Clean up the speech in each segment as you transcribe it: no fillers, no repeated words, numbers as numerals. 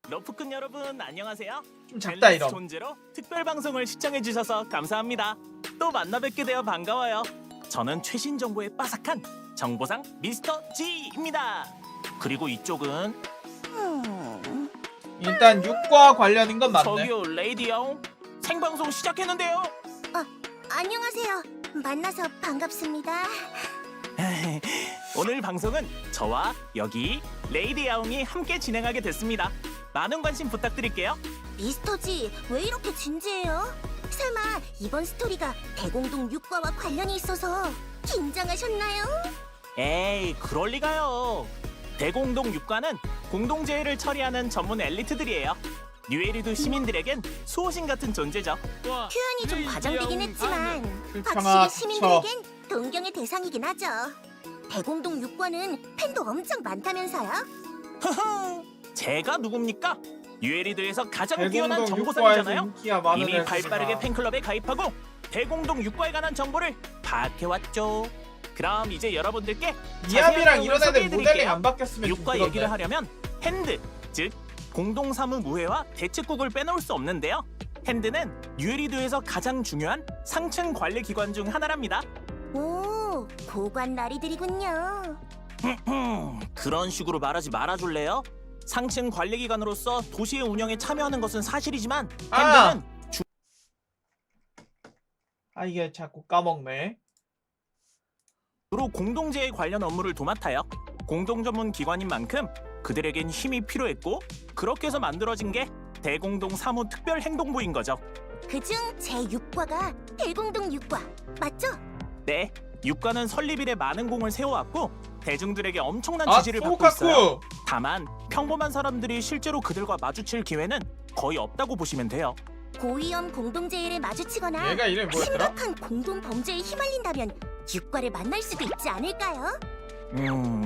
러프꾼 여러분 안녕하세요. 좀 작다 밸런스 이런. 존재로 특별 방송을 시청해주셔서 감사합니다. 또 만나뵙게 되어 반가워요. 저는 최신 정보에 빠삭한 정보상 미스터 G입니다. 그리고 이쪽은 일단 육과 관련인 건 맞네. 저기요 레이디요. 생방송 시작했는데요. 안녕하세요. 만나서 반갑습니다. 오늘 방송은 저와 여기 레이디 야옹이 함께 진행하게 됐습니다. 많은 관심 부탁드릴게요. 미스터지, 왜 이렇게 진지해요? 설마 이번 스토리가 대공동 육과와 관련이 있어서 긴장하셨나요? 에이 그럴 리가요. 대공동 육과는 공동재해를 처리하는 전문 엘리트들이에요. 뉴에리드 시민들에겐 수호신 같은 존재죠. 표현이 좀 과장되긴 했지만 그렇잖아, 확실히 시민들에겐 동경의 대상이긴 하죠. 대공동 육과는 팬도 엄청 많다면서요? 제가 누굽니까? 뉴에리드에서 가장 뛰어난 대공동 육과에서 정보상이잖아요. 인기가 많은 이미 애들이다. 발빠르게 팬클럽에 가입하고 대공동 육과에 관한 정보를 파악해왔죠. 그럼 이제 여러분들께 이합이랑 이런 애들 모델링 소개해드릴게요. 안 바뀌었으면 좀 육과 그런데. 얘기를 하려면 핸드, 즉 공동사무무회와 대책국을 빼놓을 수 없는데요. 핸드는 뉴에리드에서 가장 중요한 상층 관리 기관 중 하나랍니다. 오, 고관 나리들이군요. 그런 식으로 말하지 말아줄래요? 상층 관리기관으로서 도시의 운영에 참여하는 것은 사실이지만 아! 핸드는 이게 자꾸 까먹네. 주로 공동재해 관련 업무를 도맡아요. 공동 전문 기관인 만큼 그들에겐 힘이 필요했고 그렇게 해서 만들어진 게 대공동 사무 특별 행동부인 거죠. 그중 제6과가 대공동 육과 맞죠? 네, 육과는 설립 이래 많은 공을 세워왔고 대중들에게 엄청난 아, 지지를 받고 있어요. 소카쿠. 다만 평범한 사람들이 실제로 그들과 마주칠 기회는 거의 없다고 보시면 돼요. 고위험 공동재해를 마주치거나 얘가 이름이 뭐였더라? 심각한 공동 범죄에 휘말린다면 육과를 만날 수도 있지 않을까요?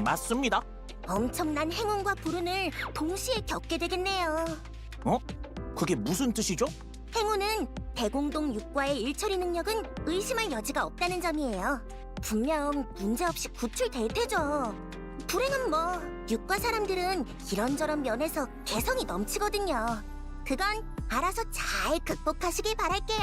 맞습니다. 엄청난 행운과 불운을 동시에 겪게 되겠네요. 그게 무슨 뜻이죠? 행운은 대공동 육과의 일처리 능력은 의심할 여지가 없다는 점이에요. 분명 문제없이 구출될 테죠. 불행은 뭐 육과 사람들은 이런저런 면에서 개성이 넘치거든요. 그건 알아서 잘 극복하시길 바랄게요.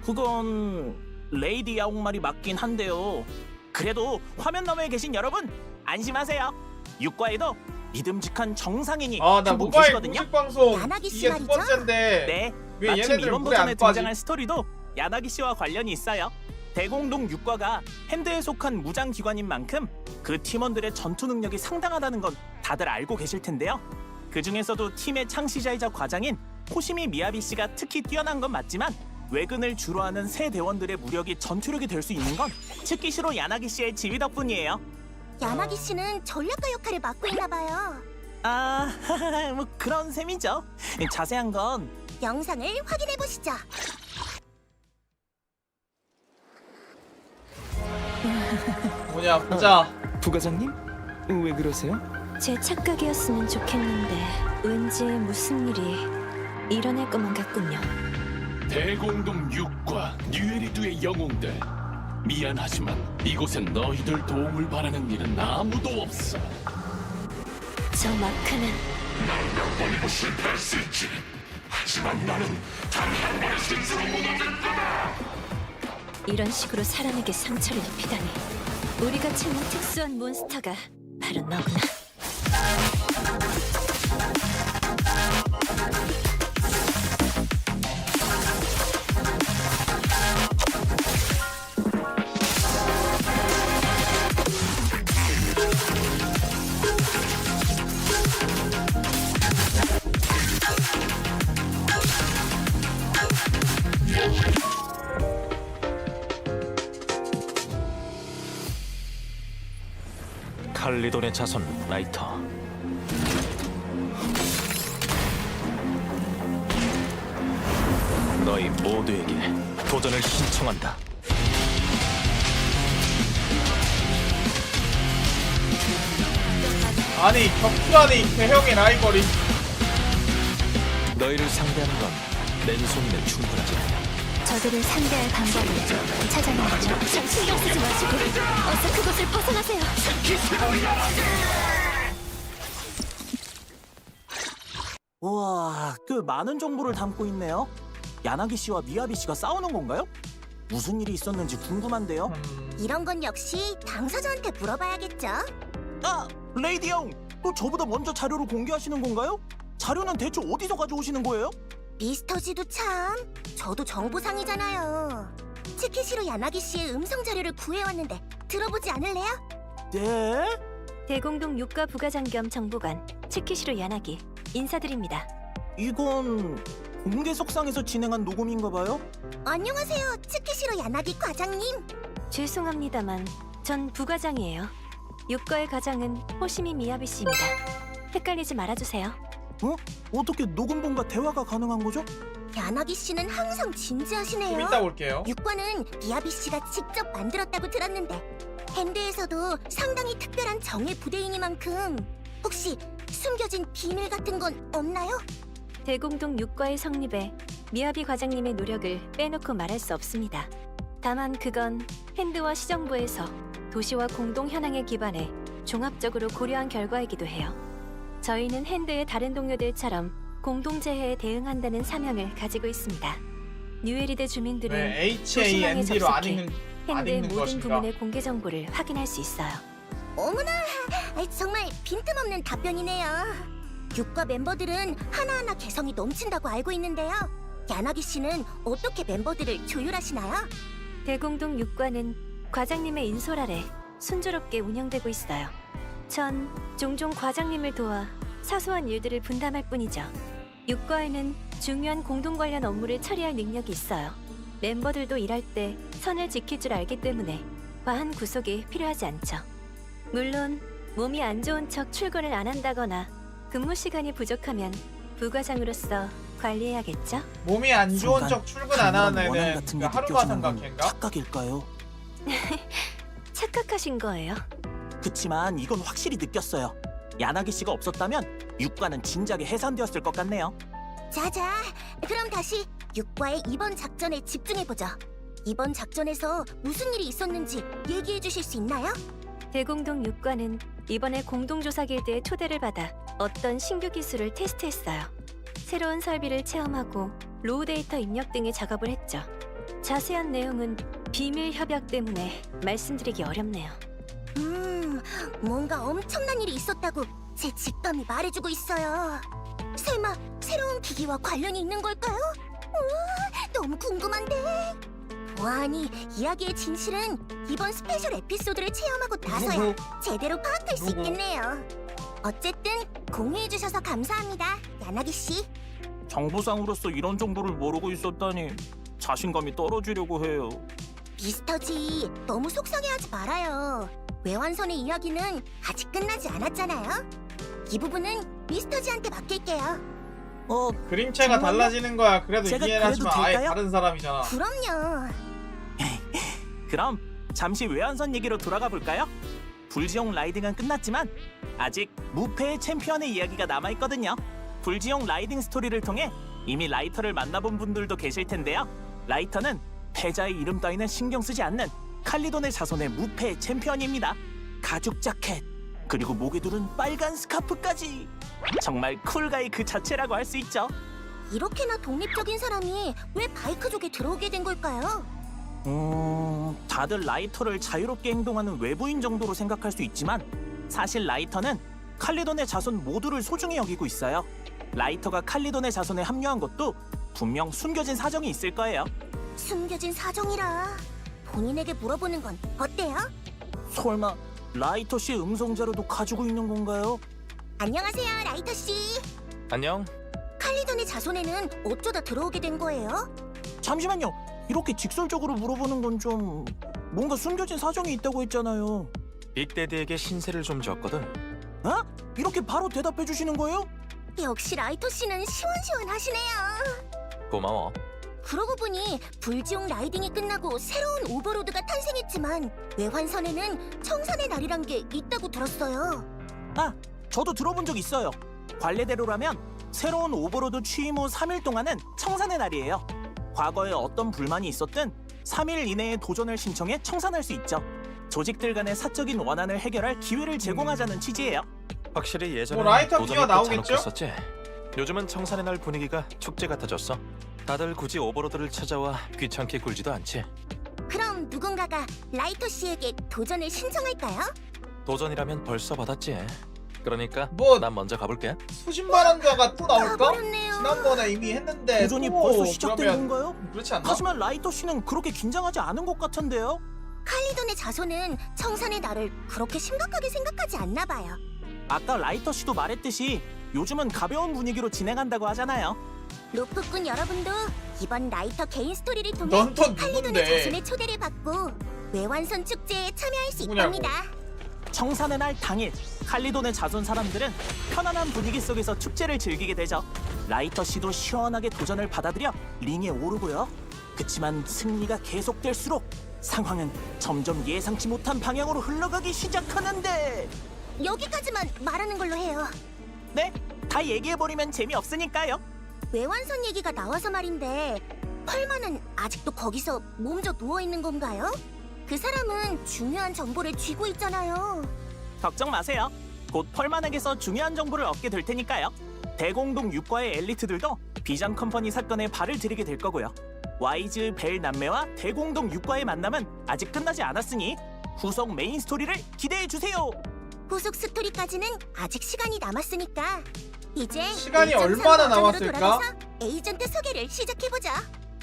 그건 레이디 야옹 말이 맞긴 한데요. 그래도 화면 너머에 계신 여러분 안심하세요. 육과에도 믿음직한 정상인이 나 한 분 모바일 계시거든요. 공식 방송 야나기 씨 이게 두 말이죠? 번째인데 네, 왜 마침 얘네들 이번 물에 안 버전에 빠지? 등장할 스토리도 야나기 씨와 관련이 있어요. 대공동 육과가 핸드에 속한 무장 기관인 만큼 그 팀원들의 전투 능력이 상당하다는 건 다들 알고 계실 텐데요. 그 중에서도 팀의 창시자이자 과장인 호시미 미야비 씨가 특히 뛰어난 건 맞지만 외근을 주로 하는 새 대원들의 무력이 전투력이 될 수 있는 건 츠키시로 야나기 씨의 지휘 덕분이에요. 야나기 씨는 전략가 역할을 맡고 있나 봐요. 뭐 그런 셈이죠. 자세한 건 영상을 확인해 보시죠. 뭐냐 보자. 부과장님? 왜 그러세요? 제 착각이었으면 좋겠는데 왠지 무슨 일이 일어날 것만 같군요. 대공동 육과 뉴에리두의 영웅들, 미안하지만 이곳엔 너희들 도움을 바라는 일은 아무도 없어. 저 마크는 버리고 실패할 수 있지. 하지만 나는 단 한 번의 실수로 무너질 거다. 이런 식으로 사람에게 상처를 입히다니. 우리가 찾는 특수한 몬스터가 바로 너구나. 칼리돈의 자손 라이터. 너희 모두에게 도전을 신청한다. 아니 격투하는 이 대형의 라이벌이. 너희를 상대하는 건 맨손이면 충분하지. 저들을 상대할 방법을 찾아내야죠. 전 신경 쓰지 마시고 어서 그곳을 벗어나세요. 우와, 꽤 많은 정보를 담고 있네요. 야나기 씨와 미야비 씨가 싸우는 건가요? 무슨 일이 있었는지 궁금한데요. 이런 건 역시 당사자한테 물어봐야겠죠. 아, 레이디 형, 또 저보다 먼저 자료를 공개하시는 건가요? 자료는 대체 어디서 가져오시는 거예요? 미스터지도 참, 저도 정보상이잖아요. 치키시로 야나기 씨의 음성 자료를 구해왔는데 들어보지 않을래요? 네? 대공동 육과 부과장 겸 정보관 치키시로 야나기 인사드립니다. 이건 공개석상에서 진행한 녹음인가 봐요? 안녕하세요, 치키시로 야나기 과장님. 죄송합니다만 전 부과장이에요. 육과의 과장은 호시미 미야비 씨입니다. 헷갈리지 말아주세요. 어떻게 녹음본과 대화가 가능한 거죠? 야나기 씨는 항상 좀 진지하시네요. 이따 올게요. 육과는 미야비 씨가 직접 만들었다고 들었는데 핸드에서도 상당히 특별한 정예 부대이니만큼 혹시 숨겨진 비밀 같은 건 없나요? 대공동 육과의 성립에 미야비 과장님의 노력을 빼놓고 말할 수 없습니다. 다만 그건 핸드와 시정부에서 도시와 공동 현황에 기반해 종합적으로 고려한 결과이기도 해요. 저희는 핸드의 다른 동료들처럼 공동재해에 대응한다는 사명을 가지고 있습니다. 뉴에리드 주민들은 왜 HAND로 안 읽는 핸드의 읽는 모든 것인가? 부문의 공개 정보를 확인할 수 있어요. 어머나, 정말 빈틈없는 답변이네요. 육과 멤버들은 하나하나 개성이 넘친다고 알고 있는데요. 야나기 씨는 어떻게 멤버들을 조율하시나요? 대공동 육과는 과장님의 인솔 아래 순조롭게 운영되고 있어요. 전 종종 과장님을 도와 사소한 일들을 분담할 뿐이죠. 육과에는 중요한 공동 관련 업무를 처리할 능력이 있어요. 멤버들도 일할 때 선을 지킬 줄 알기 때문에 과한 구속이 필요하지 않죠. 물론 몸이 안 좋은 척 출근을 안 한다거나 근무 시간이 부족하면 부과장으로서 관리해야겠죠? 몸이 안 좋은 순간 척 출근 안 하는 강렬한 원한 애는 같은 그 게 하루가 느껴지는 건 삼각인가? 착각일까요? 착각하신 거예요. 그치만 이건 확실히 느꼈어요. 야나기 씨가 없었다면 육과는 진작에 해산되었을 것 같네요. 자자, 그럼 다시 육과의 이번 작전에 집중해보죠. 이번 작전에서 무슨 일이 있었는지 얘기해 주실 수 있나요? 대공동 육과는 이번에 공동조사 길드의 초대를 받아 어떤 신규 기술을 테스트했어요. 새로운 설비를 체험하고 로우 데이터 입력 등의 작업을 했죠. 자세한 내용은 비밀 협약 때문에 말씀드리기 어렵네요. 뭔가 엄청난 일이 있었다고 제 직감이 말해주고 있어요. 설마 새로운 기기와 관련이 있는 걸까요? 우와, 너무 궁금한데. 아니, 이야기의 진실은 이번 스페셜 에피소드를 체험하고 나서야 제대로 파악할 수 있겠네요. 어쨌든 공유해주셔서 감사합니다, 야나기 씨. 정보상으로서 이런 정보를 모르고 있었다니 자신감이 떨어지려고 해요. 미스터지, 너무 속상해하지 말아요. 외환선의 이야기는 아직 끝나지 않았잖아요. 이 부분은 미스터지한테 맡길게요. 그림체가 정말요? 달라지는 거야. 그래도 제가 이해는 하지만 그래도 아예 될까요? 다른 사람이잖아. 그럼요. 그럼 잠시 외환선 얘기로 돌아가 볼까요? 불지용 라이딩은 끝났지만 아직 무패의 챔피언의 이야기가 남아있거든요. 불지용 라이딩 스토리를 통해 이미 라이터를 만나본 분들도 계실 텐데요. 라이터는 패자의 이름 따위는 신경 쓰지 않는 칼리돈의 자손의 무패의 챔피언입니다. 가죽 자켓, 그리고 목에 두른 빨간 스카프까지. 정말 쿨가이 그 자체라고 할 수 있죠. 이렇게나 독립적인 사람이 왜 바이크족에 들어오게 된 걸까요? 다들 라이터를 자유롭게 행동하는 외부인 정도로 생각할 수 있지만 사실 라이터는 칼리돈의 자손 모두를 소중히 여기고 있어요. 라이터가 칼리돈의 자손에 합류한 것도 분명 숨겨진 사정이 있을 거예요. 숨겨진 사정이라 본인에게 물어보는 건 어때요? 설마 라이터 씨의 음성 자료도 가지고 있는 건가요? 안녕하세요, 라이터 씨. 안녕. 칼리돈의 자손에는 어쩌다 들어오게 된 거예요? 잠시만요. 이렇게 직설적으로 물어보는 건 좀 뭔가 숨겨진 사정이 있다고 했잖아요. 빅데드에게 신세를 좀 졌거든. 어? 이렇게 바로 대답해 주시는 거예요? 역시 라이터 씨는 시원시원하시네요. 고마워. 그러고 보니 불지용 라이딩이 끝나고 새로운 오버로드가 탄생했지만 외환선에는 청산의 날이란 게 있다고 들었어요. 아, 저도 들어본 적 있어요. 관례대로라면 새로운 오버로드 취임 후 3일 동안은 청산의 날이에요. 과거에 어떤 불만이 있었든 3일 이내에 도전을 신청해 청산할 수 있죠. 조직들 간의 사적인 원한을 해결할 기회를 제공하자는 취지예요. 확실히 예전에 뭐 라이터 도전을 기어 또 나오겠죠? 잔혹했었지. 요즘은 청산의 날 분위기가 축제 같아졌어. 다들 굳이 오버로드를 찾아와 귀찮게 굴지도 않지. 그럼 누군가가 라이터 씨에게 도전을 신청할까요? 도전이라면 벌써 받았지. 그러니까 뭐- 난 먼저 가볼게. 수십만 원자가 또 나올까? 가버렸네요. 지난번에 이미 했는데 도전이 또 벌써 시작된 그러면 건가요? 그렇지 않나? 하지만 라이터 씨는 그렇게 긴장하지 않은 것 같은데요? 칼리돈의 자손은 청산의 날을 그렇게 심각하게 생각하지 않나 봐요. 아까 라이터 씨도 말했듯이 요즘은 가벼운 분위기로 진행한다고 하잖아요. 로프꾼 여러분도 이번 라이터 개인 스토리를 통해 넌 또 칼리돈의 누군데? 자손의 초대를 받고 외완선 축제에 참여할 수 누구냐고. 있답니다. 청산의 날 당일 칼리돈의 자손 사람들은 편안한 분위기 속에서 축제를 즐기게 되죠. 라이터 씨도 시원하게 도전을 받아들여 링에 오르고요. 그치만 승리가 계속될수록 상황은 점점 예상치 못한 방향으로 흘러가기 시작하는데 여기까지만 말하는 걸로 해요. 네? 다 얘기해버리면 재미없으니까요. 외완선 얘기가 나와서 말인데 펄만은 아직도 거기서 몸져 누워있는 건가요? 그 사람은 중요한 정보를 쥐고 있잖아요. 걱정 마세요. 곧 펄만에게서 중요한 정보를 얻게 될 테니까요. 대공동 육과의 엘리트들도 비전 컴퍼니 사건에 발을 들이게 될 거고요. 와이즈 벨 남매와 대공동 육과의 만남은 아직 끝나지 않았으니 후속 메인 스토리를 기대해 주세요. 후속 스토리까지는 아직 시간이 남았으니까 이제 시간이 1.3 얼마나 버전으로 남았을까? 돌아가서 에이전트 소개를 시작해보자.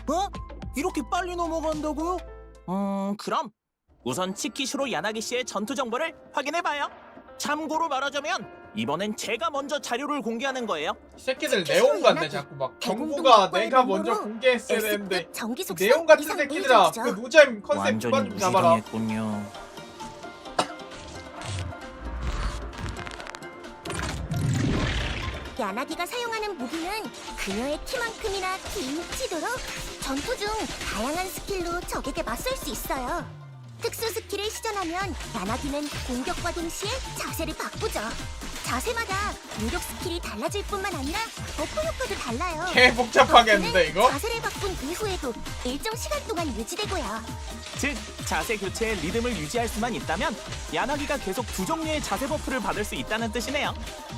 어? 이렇게 빨리 넘어간다고요? 그럼 우선 치키시로 야나기 씨의 전투 정보를 확인해봐요. 참고로 말하자면 이번엔 제가 먼저 자료를 공개하는 거예요. 이 새끼들 특히 내용 같네 연합이 자꾸 막 대공동 정보가 국가의 내가 먼저 명목으로 공개했어야 되는데 S급 전기 속성 내용 같은 이상 새끼들아 그 에이전트죠. 노잼 컨셉 그만 좀 잡아라. 무시당했군요. 야나기가 사용하는 무기는 그녀의 키만큼이나 길치도록 전투 중 다양한 스킬로 적에게 맞설 수 있어요. 특수 스킬을 시전하면 야나기는 공격과 동시에 자세를 바꾸죠. 자세마다 무력 스킬이 달라질 뿐만 아니라 버프 효과도 달라요. 개 복잡하겠는데 버프는 이거? 자세를 바꾼 이후에도 일정 시간 동안 유지되고요. 즉 자세 교체의 리듬을 유지할 수만 있다면 야나기가 계속 두 종류의 자세 버프를 받을 수 있다는 뜻이네요.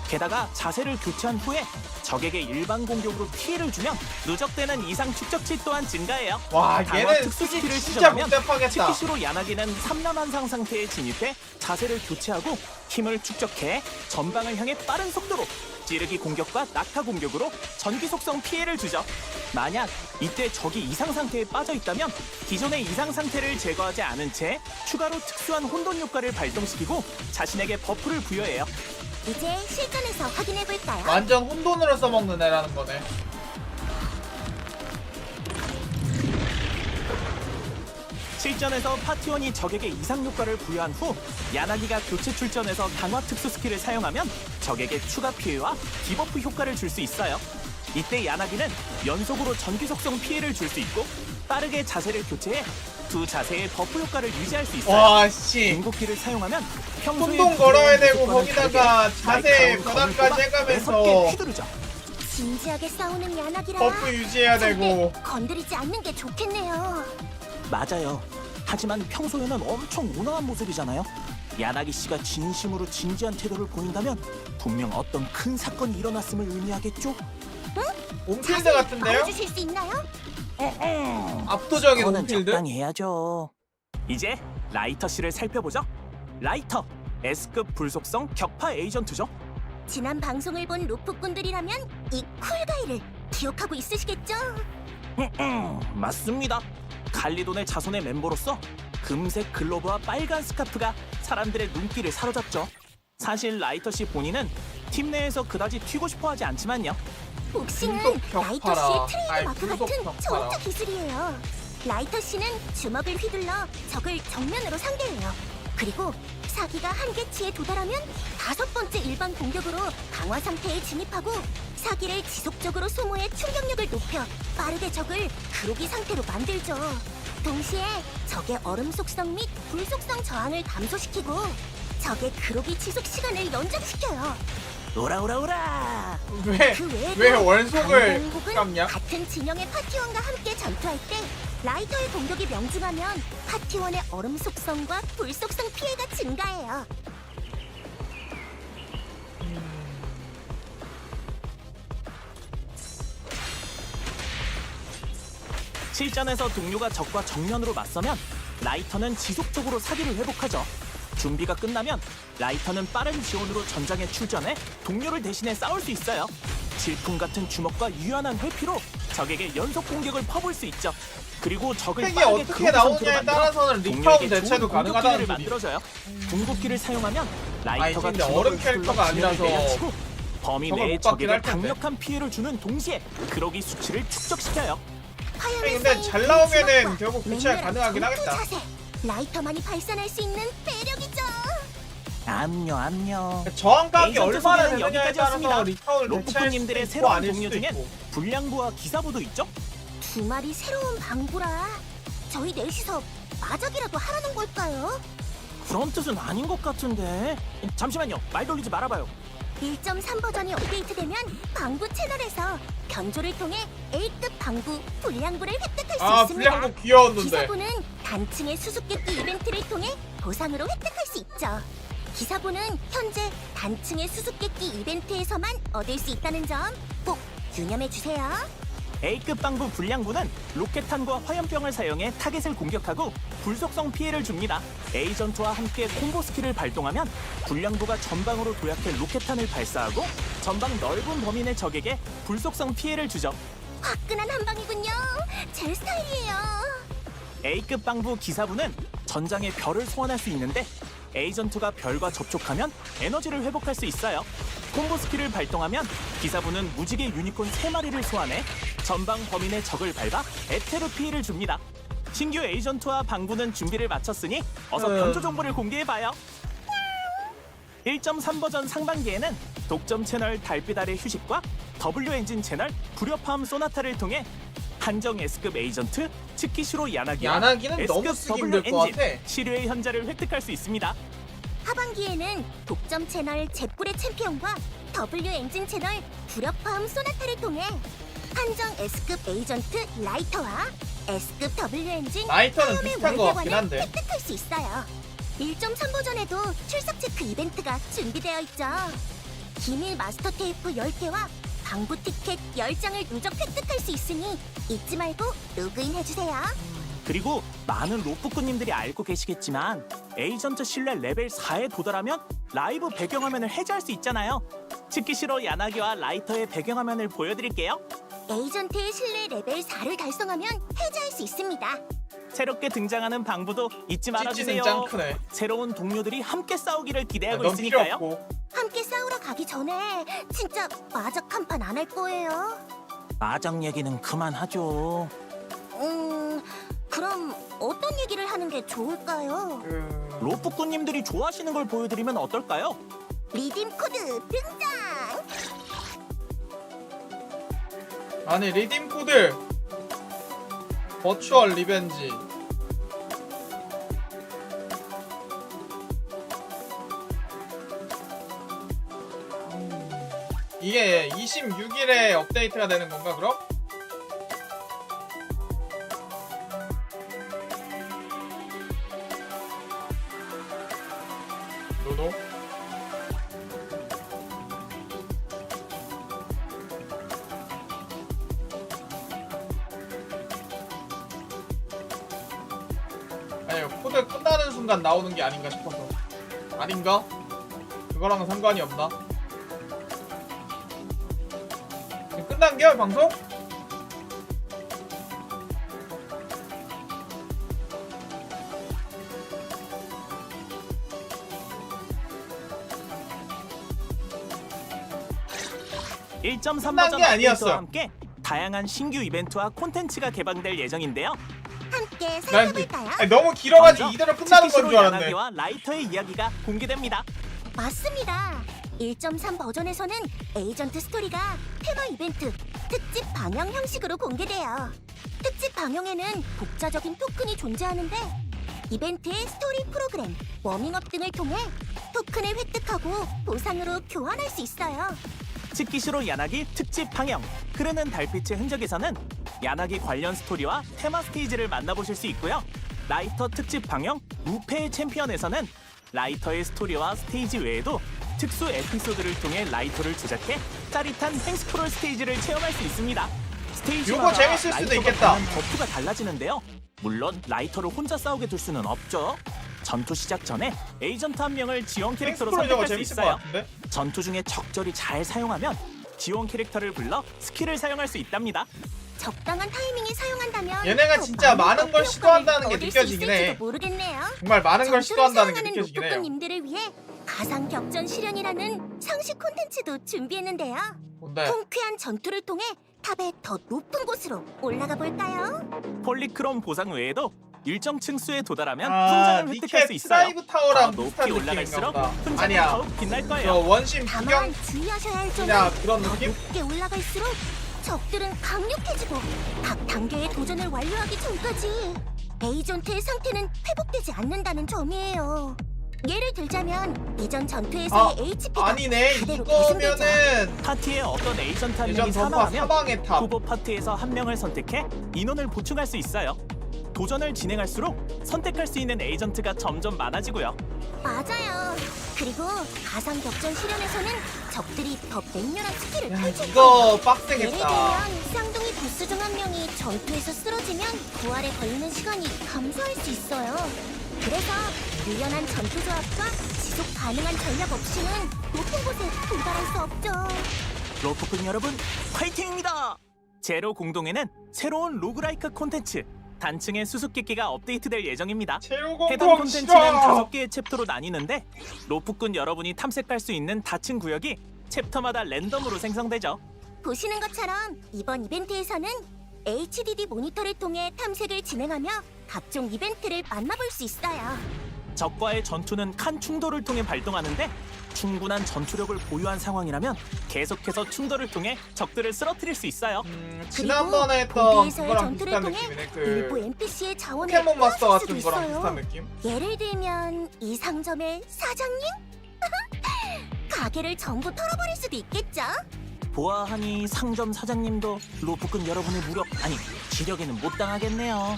게다가 자세를 교체한 후에 적에게 일반 공격으로 피해를 주면 누적되는 이상 축적치 또한 증가해요. 와 강화 얘는 특수 수지 스킬을 진짜 시전하면 복잡하겠다. 치키시로 야나기는 3란 환상 상태에 진입해 자세를 교체하고 힘을 축적해 전방을 향해 빠른 속도로 찌르기 공격과 낙하 공격으로 전기 속성 피해를 주죠. 만약 이때 적이 이상 상태에 빠져 있다면 기존의 이상 상태를 제거하지 않은 채 추가로 특수한 혼돈 효과를 발동시키고 자신에게 버프를 부여해요. 이제 실전에서 확인해볼까요? 완전 혼돈으로 써먹는 애라는 거네. 실전에서 파티원이 적에게 이상 효과를 부여한 후 야나기가 교체 출전에서 강화 특수 스킬을 사용하면 적에게 추가 피해와 디버프 효과를 줄 수 있어요. 이때 야나기는 연속으로 전기 속성 피해를 줄 수 있고 빠르게 자세를 교체해 두 자세의 버프 효과를 유지할 수 있어요. 와씨 궁극기를 사용하면 평소에 혼돈 걸어야 되고 부여한 거기다가 효과는 자세 다르게 변화까지 날카로운 해가면서 검을 꽂아 6개 휘두르죠. 진지하게 싸우는 야나기라 버프 유지해야 되고 건드리지 않는 게 좋겠네요. 맞아요. 하지만 평소에는 엄청 온화한 모습이잖아요. 야나기 씨가 진심으로 진지한 태도를 보인다면 분명 어떤 큰 사건이 일어났음을 의미하겠죠? 온필드 자세히 같은데요? 말해주실 수 있나요? 압도적인 저는 온필드? 적당히 해야죠. 이제 라이터 씨를 살펴보죠. 라이터, S급 불속성 격파 에이전트죠. 지난 방송을 본 로프꾼들이라면 이 쿨가이를 기억하고 있으시겠죠? 맞습니다. 칼리돈의 자손의 멤버로서 금색 글로브와 빨간 스카프가 사람들의 눈길을 사로잡죠. 사실 라이터 씨 본인은 팀 내에서 그다지 튀고 싶어하지 않지만요. 복싱은 불속 격파라. 라이터 씨의 트레이드 아이, 마크 불속 같은 격파라. 저음자 기술이에요. 라이터 씨는 주먹을 휘둘러 적을 정면으로 상대해요. 그리고 사기가 한계치에 도달하면 5번째 일반 공격으로 강화 상태에 진입하고 사기를 지속적으로 소모해 충격력을 높여 빠르게 적을 그로기 상태로 만들죠. 동시에 적의 얼음 속성 및 불 속성 저항을 감소시키고 적의 그로기 지속 시간을 연장시켜요. 오라. 그 외에도 왜 원속을 강공 혹은 깎냐? 같은 진영의 파티원과 함께 전투할 때 라이터의 공격이 명중하면 파티원의 얼음 속성과 불 속성 피해가 증가해요. 실전에서 동료가 적과 정면으로 맞서면 라이터는 지속적으로 사기를 회복하죠. 준비가 끝나면 라이터는 빠른 지원으로 전장에 출전해 동료를 대신해 싸울 수 있어요. 질풍 같은 주먹과 유연한 회피로 적에게 연속 공격을 퍼볼 수 있죠. 그리고 적을 팩이 빠르게 어떻게 그로브 나오냐에 상태로 만들어 따라서는 리타운 동료에게 대체도 좋은 가능하다는 궁극기를 소리. 만들어줘요. 궁극기를 사용하면 라이터가 근데 주먹을 얼음 캐릭터가 휘둘러 아니라서 진영을 내려치고 범위 저걸 내에 못 받긴 적에게 할 텐데. 강력한 피해를 주는 동시에 그러기 수치를 축적시켜요. 화염의 근데 쌓인 잘 나오면은 주먹과 결국 교체가 맹렬한 가능하긴 전투 하겠다. 자세. 라이터만이 발산할 수 있는 매력이죠. 암요. 저항감이 에이전트 얼마나 소개는 되느냐에 여기까지였습니다. 따라서 리타운을 대체할 수도 로프님들의 있고 새로운 아닐 동료 수도 중엔 있고. 불량부와 기사부도 있죠? 두 마리 새로운 방구라. 저희 넷이서 마적이라도 하라는 걸까요? 그런 뜻은 아닌 것 같은데. 잠시만요. 말 돌리지 말아봐요. 1.3 버전이 업데이트되면 방구 채널에서 견조를 통해 A급 방구 불량부를 획득할 수 아 있습니다. 불량고 귀여웠는데. 기사부는 단층의 수수께끼 이벤트를 통해 보상으로 획득할 수 있죠. 기사부는 현재 단층의 수수께끼 이벤트에서만 얻을 수 있다는 점 꼭 유념해 주세요. A급 방부 불량부는 로켓탄과 화염병을 사용해 타겟을 공격하고 불속성 피해를 줍니다. 에이전트와 함께 콤보 스킬을 발동하면 불량부가 전방으로 도약해 로켓탄을 발사하고 전방 넓은 범위 내 적에게 불속성 피해를 주죠. 화끈한 한방이군요. 제 스타일이에요. A급 방부 기사부는 전장에 별을 소환할 수 있는데 에이전트가 별과 접촉하면 에너지를 회복할 수 있어요. 콤보 스킬을 발동하면 기사부는 무지개 유니콘 3마리를 소환해 전방 범위 내 적을 밟아 에테르 피해를 줍니다. 신규 에이전트와 방부는 준비를 마쳤으니 어서 변조 정보를 공개해봐요. 1.3 버전 상반기에는 독점 채널 달빛 아래 휴식과 W 엔진 채널 불협화음 소나타를 통해 한정 S급 에이전트 츠키시로 야나기와 야나기는 너무 S급 쓰기 W 힘들 것 엔진 같아. 시류의 현자를 획득할 수 있습니다. 하반기에는 독점 채널 제뿔의 챔피언과 W 엔진 채널 불협화음 소나타를 통해 한정 S급 에이전트 라이터와 S급 W 엔진 라이터는 화염의 비슷한 것 같긴 월계관을 한데. 획득할 수 있어요. 1.3 버전에도 출석 체크 이벤트가 준비되어 있죠. 기밀 마스터 테이프 10개와 방부 티켓 10장을 누적 획득할 수 있으니 잊지 말고 로그인 해주세요. 그리고 많은 로프꾼님들이 알고 계시겠지만 에이전트 신뢰 레벨 4에 도달하면 라이브 배경화면을 해제할 수 있잖아요. 츠키시로 야나기와 라이터의 배경화면을 보여드릴게요. 에이전트의 신뢰 레벨 4를 달성하면 해제할 수 있습니다. 새롭게 등장하는 방부도 잊지 말아주세요. 찌찌는 짱 크네. 새로운 동료들이 함께 싸우기를 기대하고 넌 필요 있으니까요. 없고. 함께 싸우러 가기 전에 진짜 마적 한 판 안 할 거예요. 마장 얘기는 그만하죠. 그럼 어떤 얘기를 하는 게 좋을까요? 로프꾼님들이 좋아하시는 걸 보여드리면 어떨까요? 리딤 코드 등장! 아니 리딤 코드 버추얼 리벤지. 이게 26일에 업데이트가 되는 건가 그럼? 노노? 아니 코드 끝나는 순간 나오는 게 아닌가 싶어서. 아닌가? 그거랑은 상관이 없나? 끝난겨 방송? (1.3) 끝난 버전 게 아니었어. 업데이트와 함께 다양한 신규 이벤트와 콘텐츠가 개방될 예정인데요. 함께 난 살펴볼까요? 아니, 너무 길어가지고 먼저 이대로 끝나는 건 츠키시로 줄 알았네. 야나기와 라이터의 이야기가 공개됩니다. 맞습니다. 1.3 버전에서는 에이전트 스토리가 테마 이벤트, 특집 방영 형식으로 공개돼요. 특집 방영에는 독자적인 토큰이 존재하는데 이벤트의 스토리 프로그램, 워밍업 등을 통해 토큰을 획득하고 보상으로 교환할 수 있어요. 츠키시로 야나기 특집 방영 흐르는 달빛의 흔적에서는 야나기 관련 스토리와 테마 스테이지를 만나보실 수 있고요. 라이터 특집 방영 무패의 챔피언에서는 라이터의 스토리와 스테이지 외에도 특수 에피소드를 통해 라이터를 조작해 짜릿한 행스크롤 스테이지를 체험할 수 있습니다. 스테이지마다 재밌을 수도 라이터가 있겠다. 받는 버프가 달라지는데요. 물론 라이터를 혼자 싸우게 둘 수는 없죠. 전투 시작 전에 에이전트 한 명을 지원 캐릭터로 탱스프로 저거 선택할 수 재밌을 것 있어요. 같은데? 전투 중에 적절히 잘 사용하면 지원 캐릭터를 불러 스킬을 사용할 수 있답니다. 적당한 타이밍에 사용한다면 얘네가 더 진짜 많은 걸 버프 시도한다는 게 효과를 얻을 수 느껴지긴 해. 있을지도 모르겠네요. 정말 많은 걸 전투를 시도한다는 게 사용하는 느껴지긴 해요. 로프꾼님들을 위해 가상 격전 실현이라는 상식 콘텐츠도 준비했는데요. 뭔데? 통쾌한 전투를 통해 탑의 더 높은 곳으로 올라가 볼까요? 폴리크롬 보상 외에도 일정 층수에 도달하면 아, 훈장을 획득할 수 니켓 있어요. 트라이브 타워랑 더 비슷한 높이 느낌인가 올라갈수록 보다. 훈장이 아니야. 더욱 빛날 저 거예요. 원심 구경 다만 주의하셔야 할 점은 그냥 그런 더 느낌? 높게 올라갈수록 적들은 강력해지고 각 단계의 도전을 완료하기 전까지 에이전트의 상태는 회복되지 않는다는 점이에요. 예를 들자면 이전 전투에서의 HP가 아니네. 그대로 계승되죠. 이거면은 파티에 어떤 에이전트 한 예전 명이 던파 사망하면 사방의 탑. 후보 파트에서 한 명을 선택해 인원을 보충할 수 있어요. 도전을 진행할수록 선택할 수 있는 에이전트가 점점 많아지고요. 맞아요. 그리고 가상 격전 실현에서는 적들이 더 맹렬한 스킬을 야, 펼칠 이거 예를 빡세겠다. 들면 쌍둥이 보스 중 한 명이 전투에서 쓰러지면 부활에 걸리는 시간이 감소할 수 있어요. 그래서 유연한 전투 조합과 지속 가능한 전략 없이는 높은 곳에 도달할 수 없죠. 로프꾼 여러분, 화이팅입니다! 제로 공동에는 새로운 로그라이크 콘텐츠 단층의 수수께끼가 업데이트될 예정입니다. 제로공동 해당 콘텐츠는 싫어. 5개의 챕터로 나뉘는데 로프꾼 여러분이 탐색할 수 있는 다층 구역이 챕터마다 랜덤으로 생성되죠. 보시는 것처럼 이번 이벤트에서는 HDD 모니터를 통해 탐색을 진행하며 각종 이벤트를 만나볼 수 있어요. 적과의 전투는 칸 충돌을 통해 발동하는데 충분한 전투력을 보유한 상황이라면 계속해서 충돌을 통해 적들을 쓰러뜨릴 수 있어요. 지난번에 했던 본대에서의 그거랑 전투를 비슷한 통해 느낌이네. 일부 그 NPC의 자원을 포켓몬 마스터 빼앗을 같은 수도 거랑 있어요. 비슷한 느낌? 예를 들면 이 상점의 사장님? 가게를 전부 털어버릴 수도 있겠죠? 보아하니 상점 사장님도 로프꾼 여러분의 무력 아니 지력에는 못 당하겠네요.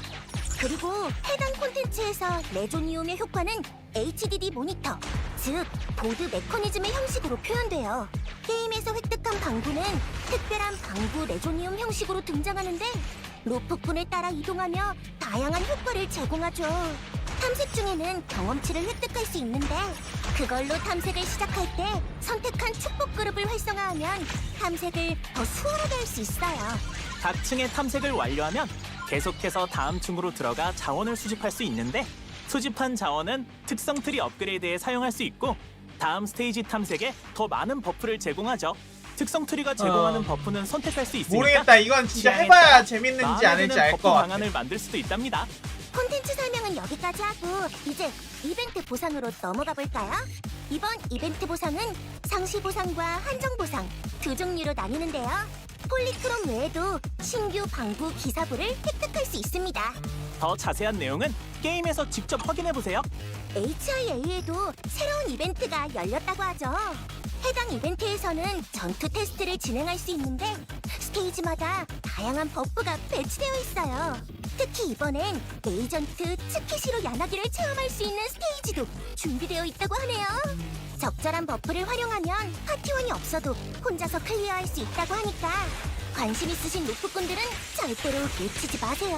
그리고 해당 콘텐츠에서 레조니움의 효과는 HDD 모니터, 즉 보드 메커니즘의 형식으로 표현돼요. 게임에서 획득한 방구는 특별한 방구 레조니움 형식으로 등장하는데 로프꾼을 따라 이동하며 다양한 효과를 제공하죠. 탐색 중에는 경험치를 획득할 수 있는데 그걸로 탐색을 시작할 때 선택한 축복 그룹을 활성화하면 탐색을 더 수월하게 할 수 있어요. 각 층의 탐색을 완료하면 계속해서 다음 층으로 들어가 자원을 수집할 수 있는데 수집한 자원은 특성 트리 업그레이드에 사용할 수 있고 다음 스테이지 탐색에 더 많은 버프를 제공하죠. 특성 트리가 제공하는 버프는 선택할 수 있으니까 모르겠다. 이건 진짜 취향에 해봐야 따라 재밌는지 마음에 아닐지 드는 알 버프 것 같아. 방안을 만들 수도 있답니다. 콘텐츠 설명은 여기까지 하고 이제 이벤트 보상으로 넘어가 볼까요? 이번 이벤트 보상은 상시 보상과 한정 보상 두 종류로 나뉘는데요. 폴리크롬 외에도 신규 방구 기사부를 획득할 수 있습니다. 더 자세한 내용은 게임에서 직접 확인해 보세요. HIA에도 새로운 이벤트가 열렸다고 하죠. 해당 이벤트에서는 전투 테스트를 진행할 수 있는데 스테이지마다 다양한 버프가 배치되어 있어요. 특히 이번엔 에이전트 츠키시로 야나기를 체험할 수 있는 스테이지도 준비되어 있다고 하네요. 적절한 버프를 활용하면 파티원이 없어도 혼자서 클리어할 수 있다고 하니까 관심 있으신 로프꾼들은 절대로 놓치지 마세요.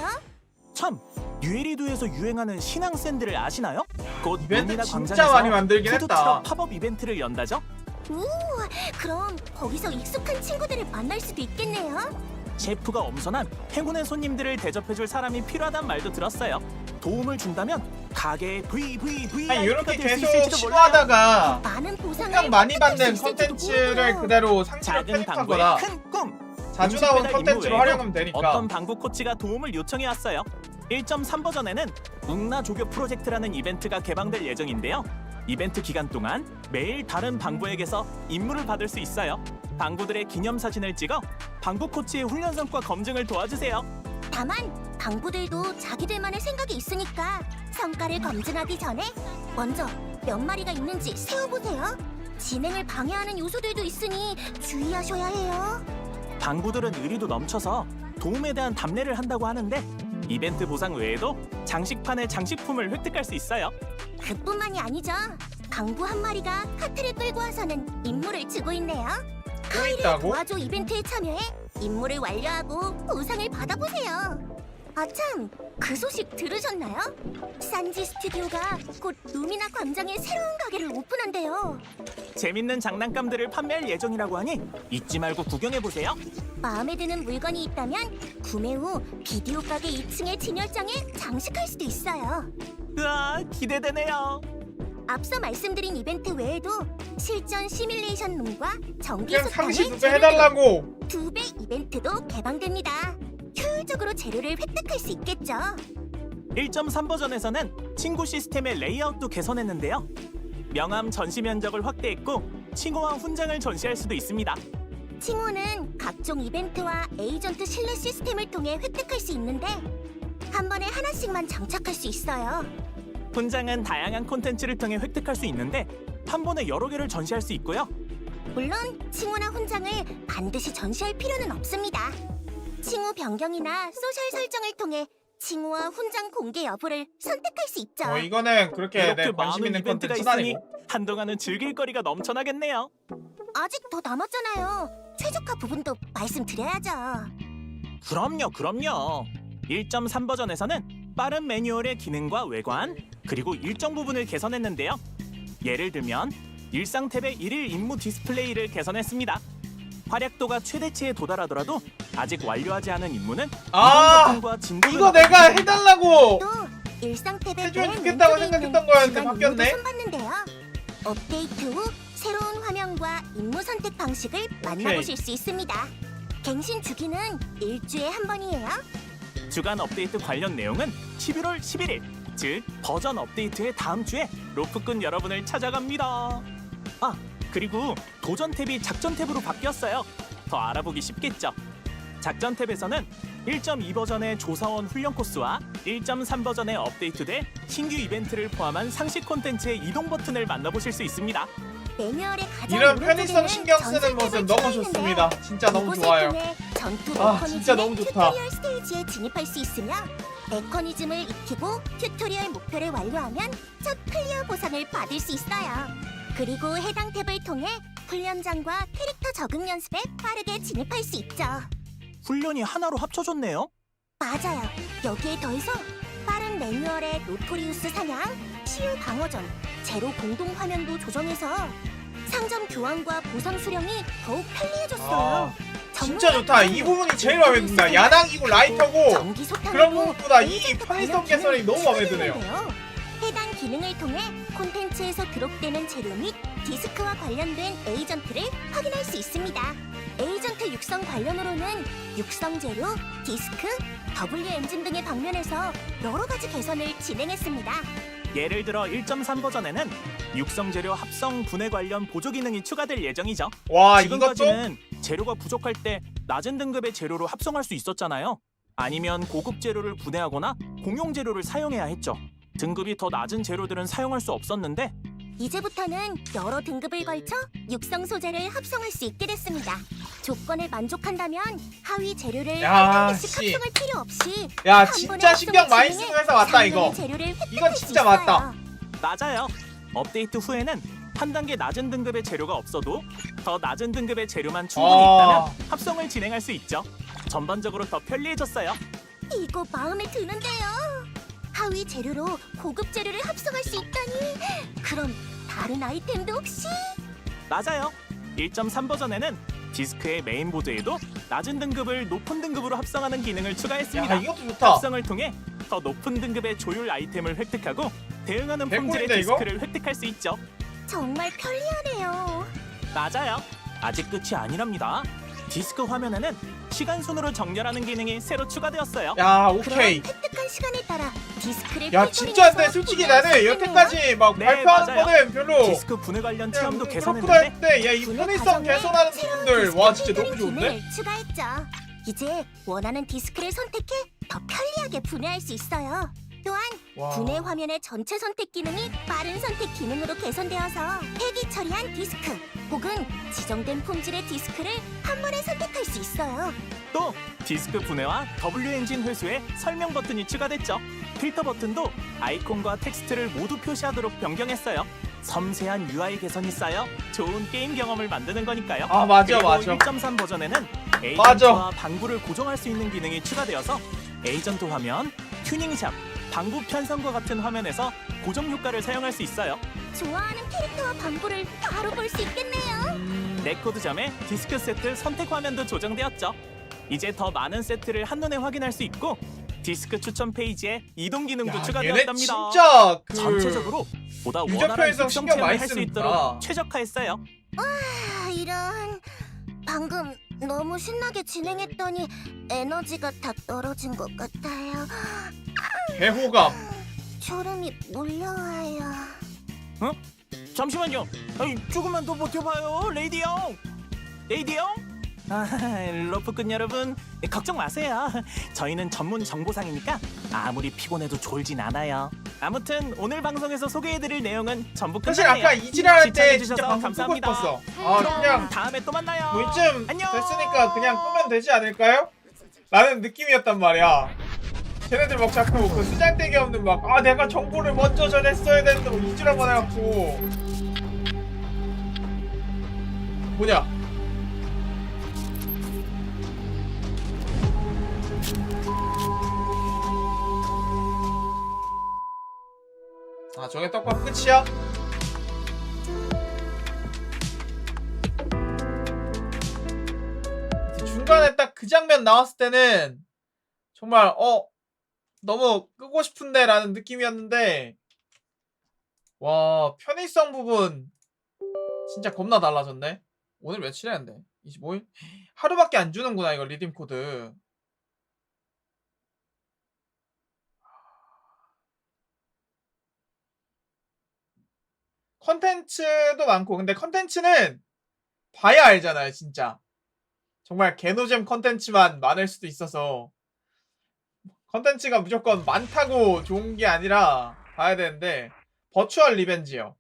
참, 유에리도에서 유행하는 신앙 샌드를 아시나요? 곧 이벤트 루미나 진짜 광장에서 많이 만들긴 푸드 했다. 트럭 팝업 이벤트를 연다죠. 오, 그럼 거기서 익숙한 친구들을 만날 수도 있겠네요. 셰프가 엄선한 행운의 손님들을 대접해줄 사람이 필요하단 말도 들었어요. 도움을 준다면 가게에 VVVIP가 아니 이렇게 될 수 계속 있을지도 몰라요. 시도하다가 많은 보상을 그냥 많이 획득할 받는 수 있을지도 컨텐츠를 모르고요. 그대로 상시로 작은 방구의 편입하거나 큰 꿈. 자주 음식 나온 배달 컨텐츠로 임무 활용하면 외에도 되니까. 어떤 방구 코치가 도움을 요청해 왔어요. 1.3 버전에는 웅나 조교 프로젝트라는 이벤트가 개방될 예정인데요. 이벤트 기간 동안 매일 다른 방구에게서 임무를 받을 수 있어요. 방구들의 기념사진을 찍어 방구 코치의 훈련 성과 검증을 도와주세요. 다만 방구들도 자기들만의 생각이 있으니까 성과를 검증하기 전에 먼저 몇 마리가 있는지 세어보세요. 진행을 방해하는 요소들도 있으니 주의하셔야 해요. 방구들은 의리도 넘쳐서 도움에 대한 답례를 한다고 하는데 이벤트 보상 외에도 장식판의 장식품을 획득할 수 있어요. 그뿐만이 아니죠. 방구 한 마리가 카트를 끌고 와서는 임무를 주고 있네요. 또 있다고? 도와줘 이벤트에 참여해 임무를 완료하고 보상을 받아보세요. 아참, 그 소식 들으셨나요? 산지 스튜디오가 곧 루미나 광장에 새로운 가게를 오픈한대요. 재밌는 장난감들을 판매할 예정이라고 하니 잊지 말고 구경해보세요. 마음에 드는 물건이 있다면 구매 후 비디오 가게 2층의 진열장에 장식할 수도 있어요. 우와, 기대되네요. 앞서 말씀드린 이벤트 외에도 실전 시뮬레이션 룸과 전기 그냥 소탕의 상시 2배 재료들 해달라고. 2배 이벤트도 개방됩니다. 효율적으로 재료를 획득할 수 있겠죠. 1.3 버전에서는 칭호 시스템의 레이아웃도 개선했는데요. 명함 전시 면적을 확대했고 칭호와 훈장을 전시할 수도 있습니다. 칭호는 각종 이벤트와 에이전트 신뢰 시스템을 통해 획득할 수 있는데 한 번에 하나씩만 장착할 수 있어요. 훈장은 다양한 콘텐츠를 통해 획득할 수 있는데 한 번에 여러 개를 전시할 수 있고요. 물론 칭호나 훈장을 반드시 전시할 필요는 없습니다. 칭호 변경이나 소셜 설정을 통해 칭호와 훈장 공개 여부를 선택할 수 있죠. 이거는 그렇게 이렇게 내 관심 많은 있는 이벤트가 컨텐츠는 있으니 아니고. 한동안은 즐길 거리가 넘쳐나겠네요. 아직 더 남았잖아요. 최적화 부분도 말씀드려야죠. 그럼요. 1.3 버전에서는 빠른 매뉴얼의 기능과 외관, 그리고 일정 부분을 개선했는데요. 예를 들면 일상 탭의 1일 임무 디스플레이를 개선했습니다. 활약도가 최대치에 도달하더라도 아직 완료하지 않은 임무는 아, 이동 버튼과 진도를 이거 내가 해달라고. 또 일상 탭의 해주면 맨 좋겠다고 왼쪽에 생각했던 있는 거였는데 주간 바뀌었네. 임무도 선봤는데요. 업데이트 후 새로운 화면과 임무 선택 방식을 만나보실 수 있습니다. 갱신 주기는 일주에 한 번이에요. 주간 업데이트 관련 내용은 11월 11일, 즉 버전 업데이트의 다음 주에 로프꾼 여러분을 찾아갑니다. 아, 그리고 도전 탭이 작전 탭으로 바뀌었어요. 더 알아보기 쉽겠죠? 작전 탭에서는 1.2 버전의 조사원 훈련 코스와 1.3 버전에 업데이트된 신규 이벤트를 포함한 상시 콘텐츠의 이동 버튼을 만나보실 수 있습니다. 매뉴얼의 가장 이런 오른쪽에는 편의성 신경 쓰는 전술 모습 탭을 너무 추가했는데 좋습니다. 진짜 너무 이곳을 좋아요. 통해 전투 아, 메커니즘의 진짜 너무 좋다. 튜토리얼 스테이지에 진입할 수 있으며 메커니즘을 익히고 튜토리얼 목표를 완료하면 첫 클리어 보상을 받을 수 있어요. 그리고 해당 탭을 통해 훈련장과 캐릭터 적응 연습에 빠르게 진입할 수 있죠. 훈련이 하나로 합쳐졌네요. 맞아요. 여기에 더해서 빠른 매뉴얼의 노토리우스 사냥, 치유 방어전, 제로 공동 화면도 조정해서 상점 교환과 보상 수령이 더욱 편리해졌어요. 아, 진짜 좋다. 이 부분이 제일 마음에 든다. 야당이고 라이터고 전기 소탕하고 그런 부분보다 이 에이전트 편의성 관련 개선이 너무 마음에 드네요. 추가되는데요. 해당 기능을 통해 콘텐츠에서 기록되는 재료 및 디스크와 관련된 에이전트를 확인할 수 있습니다. 에이전트 육성 관련으로는 육성 재료, 디스크, W 엔진 등의 방면에서 여러 가지 개선을 진행했습니다. 예를 들어 1.3 버전에는 육성 재료 합성 분해 관련 보조 기능이 추가될 예정이죠. 와, 이것도 지금까지는 재료가 부족할 때 낮은 등급의 재료로 합성할 수 있었잖아요. 아니면 고급 재료를 분해하거나 공용 재료를 사용해야 했죠. 등급이 더 낮은 재료들은 사용할 수 없었는데 이제부터는 여러 등급을 걸쳐 육성 소재를 합성할 수 있게 됐습니다. 조건에 만족한다면 하위 재료를 야, 한 단계씩 씨. 합성할 필요 없이 야, 한 번에 진짜 신경 많이 합성을 쓰는 회사 맞다 진행해 이거. 상당히 재료를 획득할 이건 수 진짜 있어요. 맞다. 맞아요. 업데이트 후에는 한 단계 낮은 등급의 재료가 없어도 더 낮은 등급의 재료만 충분히 있다면 합성을 진행할 수 있죠. 전반적으로 더 편리해졌어요. 이거 마음에 드는데요. 하위 재료로 고급 재료를 합성할 수 있다니. 그럼 다른 아이템도 혹시? 맞아요. 1.3 버전에는 디스크의 메인보드에도 낮은 등급을 높은 등급으로 합성하는 기능을 추가했습니다. 야, 이것도 좋다. 합성을 통해 더 높은 등급의 조율 아이템을 획득하고 대응하는 품질의 개꿀인데, 이거? 디스크를 획득할 수 있죠. 정말 편리하네요. 맞아요. 아직 끝이 아니랍니다. 디스크 화면에는 시간 순으로 정렬하는 기능이 새로 추가되었어요. 야, 그럼 오케이. 획득한 시간에 따라 디스크를 야, 진짜 근데 필터링해서 솔직히 분해할 수 나는 있겠네요. 여태까지 막 네, 발표하는 맞아요. 거는 별로 디스크 분해 관련 체험도 그렇구나 개선했는데 했는데 야, 이 분해 편의성 과정에 개선하는 새로운 부분들 디스크 와 진짜 너무 필터링 좋은데? 기능을 추가했죠. 이제 원하는 디스크를 선택해 더 편리하게 분해할 수 있어요. 또한 와. 분해 화면의 전체 선택 기능이 빠른 선택 기능으로 개선되어서 폐기 처리한 디스크 혹은 지정된 품질의 디스크를 한 번에 선택할 수 있어요. 또 디스크 분해와 W 엔진 회수에 설명 버튼이 추가됐죠. 필터 버튼도 아이콘과 텍스트를 모두 표시하도록 변경했어요. 섬세한 UI 개선이 쌓여 좋은 게임 경험을 만드는 거니까요. 아 맞아 그리고 맞아. 1.3 버전에는 맞아. 에이전트와 방부를 고정할 수 있는 기능이 추가되어서 에이전트 화면, 튜닝샵, 방부 편성과 같은 화면에서 고정 효과를 사용할 수 있어요. 좋아하는 캐릭터와 방부를 바로 볼 수 있겠네요. 레코드점에 디스크 세트 선택 화면도 조정되었죠. 이제 더 많은 세트를 한눈에 확인할 수 있고 디스크 추천 페이지에 이동 기능도 야, 얘네 추가되었답니다. 진짜 그 전체적으로 보다 유저 원활한 편의성 흡성 신경 체험을 많이 할 수 쓰는구나. 있도록 최적화했어요. 아, 이런. 방금 너무 신나게 진행했더니 에너지가 다 떨어진 것 같아요. 개호감. 졸음이 몰려와요. 잠시만요. 아니, 조금만 더 버텨봐요, 레이디 형. 레이디 형? 아, 러프꾼 여러분, 걱정 마세요. 저희는 전문 정보상이니까 아무리 피곤해도 졸진 않아요. 아무튼 오늘 방송에서 소개해드릴 내용은 전부 사실 끝났네요. 아까 이지랄 때 진짜 시청해주셔서 방송 끄고 감사합니다. 싶었어. 아 그럼 그냥 다음에 또 만나요. 뭐 이쯤 안녕. 됐으니까 그냥 끄면 되지 않을까요? 라는 느낌이었단 말이야. 쟤네들 막 자꾸 그 수장대기 없는 막 아 내가 정보를 먼저 전했어야 되는데 뭐 이지랄만 해갖고 뭐냐 아 저게 떡밥 끝이야? 중간에 딱 그 장면 나왔을 때는 정말 너무 끄고 싶은데 라는 느낌이었는데 와 편의성 부분 진짜 겁나 달라졌네. 오늘 며칠이었는데 25일? 하루밖에 안 주는구나 이거 리딤 코드. 컨텐츠도 많고 근데 컨텐츠는 봐야 알잖아요 진짜. 정말 개노잼 컨텐츠만 많을 수도 있어서 컨텐츠가 무조건 많다고 좋은 게 아니라 봐야 되는데 버추얼 리벤지요.